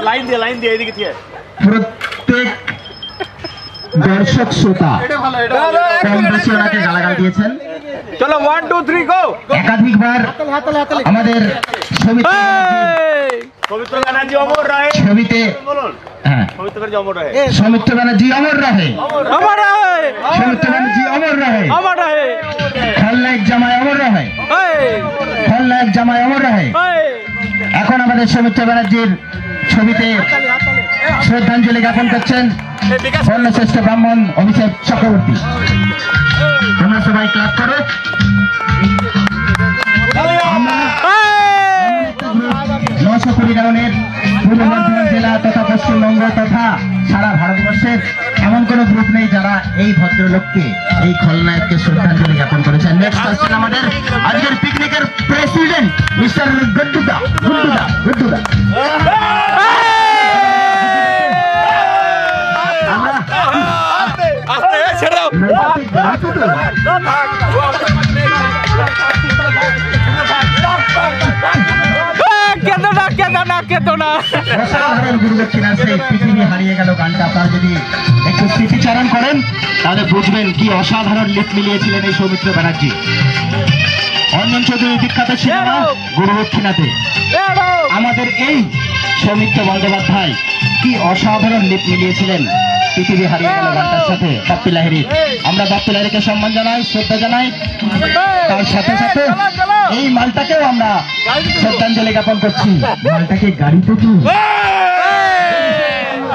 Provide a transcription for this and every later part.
Line দিয়ে এদিকে থেকে প্রত্যেক দর্শক শ্রোতা কম বেশি ওনাকে গালাগাল দিয়েছেন। চলো 1 2 3 গো। একাধিকবার আমাদের ছবিতে পবিত্র ব্যানার্জি অমর রহে ছবিতে বলুন। হ্যাঁ পবিত্র ব্যানার্জি অমর রহে সৌমিত্র ব্যানার্জি অমর রহে অমর রহে সৌমিত্র ব্যানার্জি অমর রহে অমর রহে খলনায়ক জামাই অমর রহে খলনায়ক জামাই অমর রহে। এখন আমাদের সৌমিত্র ব্যানার্জির ছবিতে শ্রদ্ধাঞ্জলি জ্ঞাপন করছেন বর্ণশ্রেষ্ঠ ব্রাহ্মণ অভিষেক চক্রবর্তী। আমরা সবাই ক্লাস করো। নশো কোটি কারণের পূর্ব বর্ধমান জেলা তথা পশ্চিমবঙ্গ তথা সারা ভারতবর্ষের এমন কোন গ্রুপ নেই যারা এই ভদ্রলোককে এই খলনায়ককে শ্রদ্ধাঞ্জলি জ্ঞাপন করেছেন। নেক্সট আসছেন আমাদের আজকের পিকনিকের প্রেসিডেন্ট মিস্টার গুড্ডুদা। অসাধারণ গুরুদক্ষিণা সেই পৃথিবী হারিয়ে গেল গানটা আপনারা যদি একটু স্মৃতিচারণ করেন তাহলে বুঝবেন কি অসাধারণ লিপ মিলিয়েছিলেন এই সৌমিত্র ব্যানার্জি। অঞ্জন চৌধুরী বিখ্যাত সিনেমা গুরুদক্ষিণাতে আমাদের এই সৌমিত্র বন্দ্যোপাধ্যায় কি অসাধারণ লিপ মিলিয়েছিলেন পৃথিবী হারিয়ে গেল গানটার সাথে বাপ্পি লাহিড়ী। আমরা বাপ্পি লাহিড়ীকে সম্মান জানাই, শ্রদ্ধা জানাই। তার সাথে সাথে এই মালটাকেও আমরা শ্রদ্ধাঞ্জলি জ্ঞাপন করছি। মালটাকে গাড়িতে কি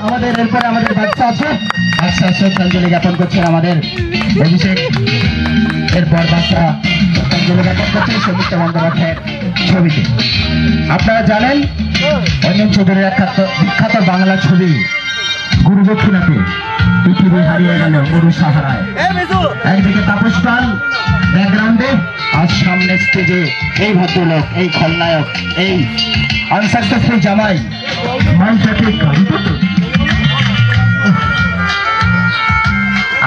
আমাদের এরপরে আমাদের বাচ্চা আছে, বাচ্চা শ্রদ্ধাঞ্জলি জ্ঞাপন করছেন আমাদের অভিষেক। এরপর বাচ্চা শ্রদ্ধাঞ্জলি জ্ঞাপন করছেন সৌমিত্র বন্দ্যোপাধ্যায়ের ছবিতে। আপনারা জানেন অঞ্জন চৌধুরীর বিখ্যাত বাংলা ছবি গুরুদক্ষিণাতে পৃথিবী হারিয়ে গেল মরু সাহারায়। একদিকে তাপস পাল ব্যাকগ্রাউন্ডে, আর সামনে স্টেজে এই ভদ্রলোক, এই খলনায়ক, এই আনসাকসেসফুল জামাই মাইটাকে গাড়িতে।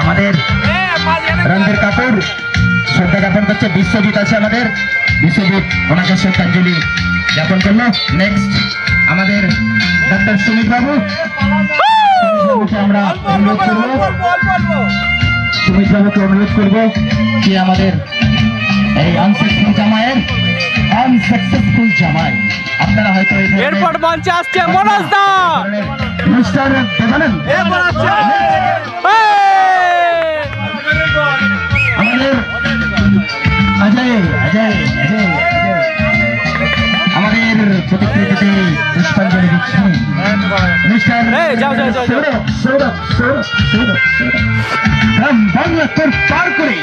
আমাদের রণবীর কাপুর শ্রদ্ধা জ্ঞাপন করছে। বিশ্বজিৎ আছে আমাদের, বিশ্বজিৎ ওনাকে শ্রদ্ধাঞ্জলি জ্ঞাপন করলো। নেক্সট আমাদের ডক্টর সুমিত বাবু। আমরা অনুরোধ করবো, সুমিত বাবুকে অনুরোধ করবো যে আমাদের এই আনসাকসেসফুল জামাই আপনারা হয়তো এরপর মঞ্চে আসছে মনোজ দা মিস্টার দেবানন্দ। আমাদের আমাদের প্রতিক্রিয়াতে পুষ্পাঞ্জলি দিচ্ছেন মিস্টার বাংলা তোর পার করে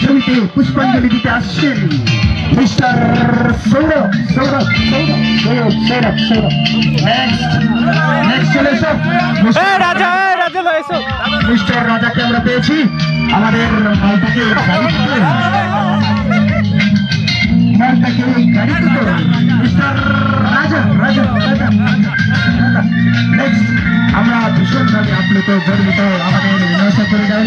ছবিতে পুষ্পাঞ্জলি দিতে আসছেন মিস্টার সৌরভ। মিস্টার রাজাকে আমরা পেয়েছি। আমাদের মালটাকে গাড়িতে মিস্টার রাজা। আমরা ভীষণভাবে আপ্লুত গর্বিত আমাদের